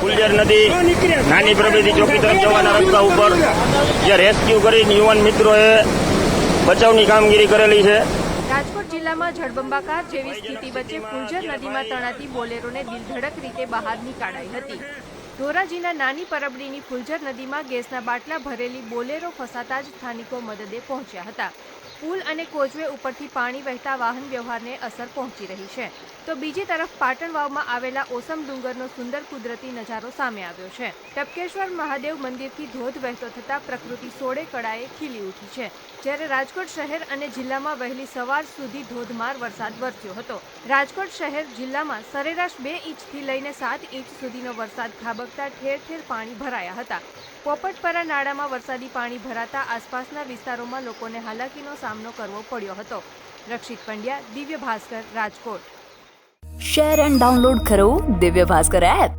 ફુલઝર નદી નાની પ્રભેથી ચોકી તરફ જવાના રસ્તા ઉપર જે રેસ્ક્યુ કરીને યુવાન મિત્રોએ બચાવની કામગીરી કરેલી છે। રાજકોટ જિલ્લામાં જળબંબાકાર જેવી સ્થિતિ વચ્ચે ફુલઝર નદીમાં તણાતી બોલેરોને દિલધડક રીતે બહાર નીકાળાઈ હતી। ધોરાજીના નાની પરબડીની ફુલઝર નદીમાં ગેસના બાટલા ભરેલી બોલેરો ફસાતા જ સ્થાનિકો મદદે પહોંચ્યા હતા। પુલ અને કોઝવે ઉપરથી પાણી વહેતા વાહન વ્યવહારને અસર પહોંચી રહી છે, તો બીજી તરફ પાટણ વાવમાં આવેલા ઓસમ ડુંગરનો સુંદર કુદરતી નજારો સામે આવ્યો છે। ટપકેશ્વર મહાદેવ મંદિરથી ધોધ વહેતો થતા પ્રકૃતિ સોળે કળાએ ખીલી ઉઠી છે, જ્યારે રાજકોટ શહેર અને જિલ્લામાં વહેલી સવાર સુધી ધોધમાર વરસાદ વરસ્યો હતો। રાજકોટ શહેર જિલ્લામાં સરેરાશ 2 ઇંચથી લઈને 7 ઇંચ સુધીનો વરસાદ ખાબકતા ઠેર ઠેર પાણી ભરાયા હતા। પોપટપરા નાળામાં વરસાદી પાણી ભરાતા આસપાસના વિસ્તારોમાં લોકોને હાલાકીનો સામનો કરવો પડ્યો હતો। રક્ષિત Pandya, Divya Bhaskar, Rajkot. Share and download કરો દિવ્ય ભાસ્કર એપ।